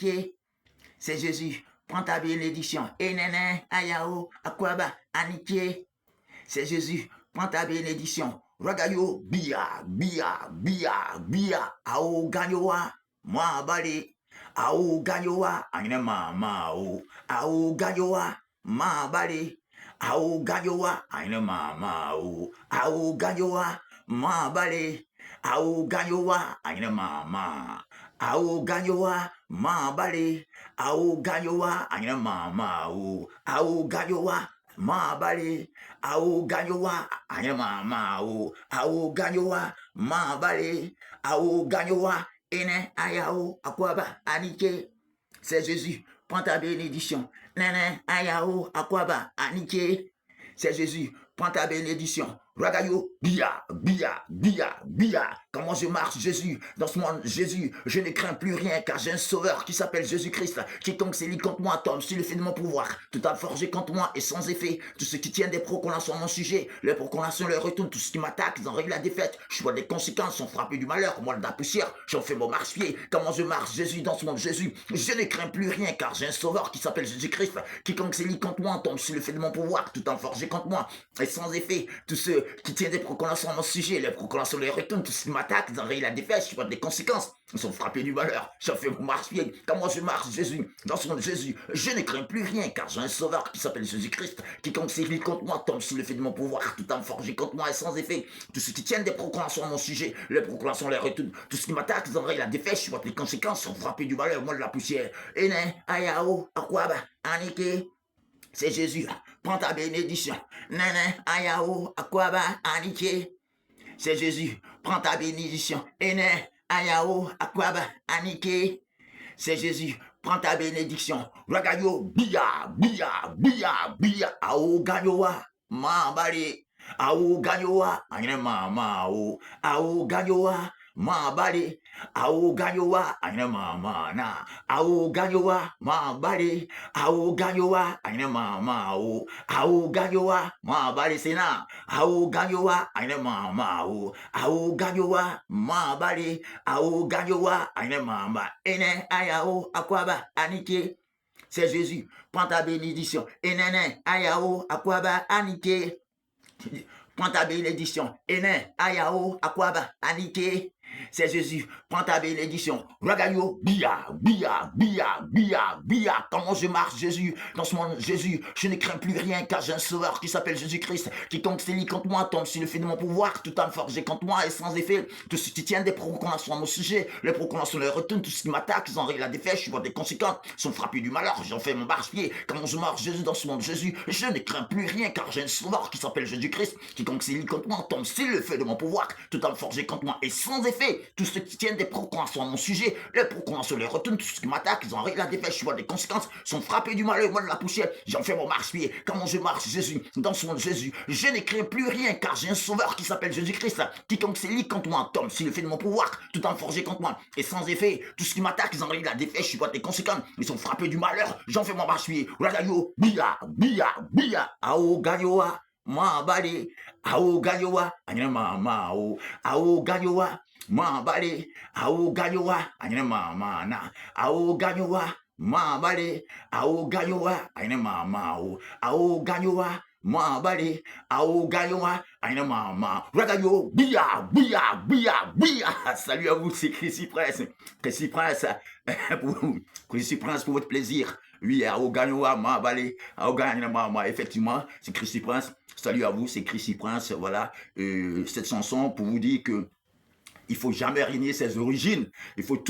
Aniké. C'est Jésus, prends ta bénédiction. Enene, ayao, akwaba, Aniké. C'est Jésus, prends ta bénédiction. Ragayo, bia, bia, bia, bia, ao ganyoa, moi bali, ao ganyoa, ainema mao, ao ganyoa, ma bali, ao ganyoa, ainema mao, ao ganyoa, ma bali, ao ganyoa, ainema ma, ao ganyoa, ma bali, ao ganyoa, ainema mao, ao ganyoa, ma bali, au ganyoa, ayama mao, au ganyoa, ma bale, au ganyoa, ene ayao, akwaba, anike. C'est Jésus, prends ta bénédiction. Nene ayao, akwaba, anike. C'est Jésus, prends ta bénédiction. Ragayo, bia, bia, bia, bia. Comment je marche, Jésus, dans ce monde, Jésus, je ne crains plus rien, car j'ai un sauveur qui s'appelle Jésus-Christ. Quiconque s'élit contre moi tombe sur le fait de mon pouvoir. Tout a forgé contre moi et sans effet. Tout ce qui tient des proclamations à mon sujet, les proclamations leur retournent. Tout ce qui m'attaque, ils en règlent la défaite. Je vois des conséquences, sont frappés du malheur. Moi, de la poussière, j'en fais mon marche-pied. Comment je marche, Jésus, dans ce monde, Jésus, je ne crains plus rien, car j'ai un sauveur qui s'appelle Jésus-Christ. Quiconque s'élit contre moi tombe sur le fait de mon pouvoir. Tout a forgé contre moi et sans effet. Tous ceux qui tiennent des proclamations à mon sujet, les proclamations leur retournent. Tout ce qui m'attaque, ils en règlent la défaite. Je vois des conséquences, ils sont frappés du malheur. J'en fais mon marche-pied. Comment je marche, Jésus, dans ce monde, Jésus, je ne crains plus rien, car j'ai un sauveur qui s'appelle Jésus-Christ. Quiconque s'élit contre moi tombe sous l'effet de mon pouvoir. Tout en forgé contre moi et sans effet. Tous ceux qui tiennent des proclamations à mon sujet, les proclamations leur retournent. Tout ce qui m'attaque, ils en règlent la défaite. Je vois les conséquences, sont frappés du malheur. Moi, de la poussière. Ene, ayao, akwaba, anike. C'est Jésus, prends ta bénédiction. Nene, ayao, akwaba, anike. C'est Jésus, prends ta bénédiction. Ene, ayao, akwaba, anike. C'est Jésus, prends ta bénédiction. Ragayo, bia, bia, bia, bia, ao ganyoa, ma bale, ao ganyoa, ainema mao, ao ganyoa, ma bale, ao ganyoa, ainema mana, ao ganyoa, ma bale, ao ganyoa, ainema mao, ao ganyoa, ma bale sena, ao ganyoa, ainema mao, ao ganyoa, ma bale, ao ganyoa, ainema ma, ene ayao, akwaba, anike. C'est Jésus, prends ta bénédiction. Enene ayao, akwaba, anike. Prends ta bénédiction. Ene, ayao, akwaba, anike. C'est Jésus, prends ta bénédiction. Ragayo, bia, bia, bia, bia, bia. Comment je marche, Jésus, dans ce monde, Jésus, je ne crains plus rien, car j'ai un sauveur qui s'appelle Jésus-Christ. Quiconque s'élit contre moi tombe sur le fait de mon pouvoir. Tout en forgé contre moi et sans effet. Tout ce qui tient des proclamations à mon sujet, les proclamations leur retournent. Tout ce qui m'attaque, ils en règlent la défaite. Je vois des conséquences, sont frappés du malheur. J'en fais mon marche-pied. Comment je marche, Jésus, dans ce monde, Jésus, je ne crains plus rien, car j'ai un sauveur qui s'appelle Jésus-Christ. Quiconque s'élit contre moi tombe sur le fait de mon pouvoir. Tout en forgé contre moi et sans effet. Tous ceux qui tiennent des proclamations à mon sujet, les proclamations leur retournent. Tout ce qui m'attaque, ils en règlent la défaite. Je vois des conséquences, sont frappés du malheur. Moi, de la poussière, j'en fais mon marche-pied. Comment je marche, Jésus, dans ce monde, Jésus, je ne crains plus rien, car j'ai un sauveur qui s'appelle Jésus-Christ. Quiconque s'élit contre moi tombe sur le fait de mon pouvoir. Tout en forgé contre moi et sans effet. Tout ce qui m'attaque, ils en règlent la défaite. Je vois des conséquences, ils sont frappés du malheur. J'en fais mon marche-pied. Ragayo, bia, bia, bia, ao gayoa. Ma bale, ao gayoa, anyama mao, ao gayoa, ma bale, ao gayoa, anyama mana, ao gayoa, ma bale, ao gayoa, anyama mao, ao gayoa, ma bale, ao gayoa, anyama ma, ragayo, bia, bia, bia, bia. Salut à vous, c'est Chrissy Prince. Chrissy Prince, Chrissy Prince pour votre plaisir. Oui, ao gayoa, ma bale, ao gayoa, ma, effectivement, c'est Chrissy Prince. Salut à vous, c'est Chrissy Prince. Voilà, cette chanson pour vous dire que il faut jamais renier ses origines. Il faut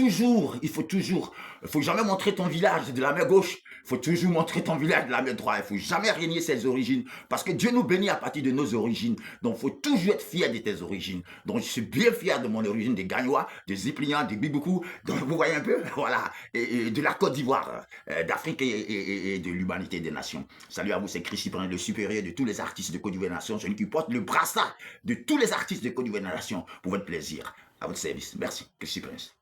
jamais montrer ton village de la main gauche. Il faut toujours montrer ton village de la main droite. Il faut jamais renier ses origines. Parce que Dieu nous bénit à partir de nos origines. Donc, il faut toujours être fier de tes origines. Donc, je suis bien fier de mon origine, des Gagnois, des Ziplians, des Biboukou. Donc, vous voyez un peu, voilà. Et de la Côte d'Ivoire, d'Afrique et de l'humanité des nations. Salut à vous, c'est Chrissy Prince, le supérieur de tous les artistes de Côte d'Ivoire Nation. Celui qui porte le brassard de tous les artistes de Côte d'Ivoire Nation pour votre plaisir. À votre service. Merci. Chrissy Prince.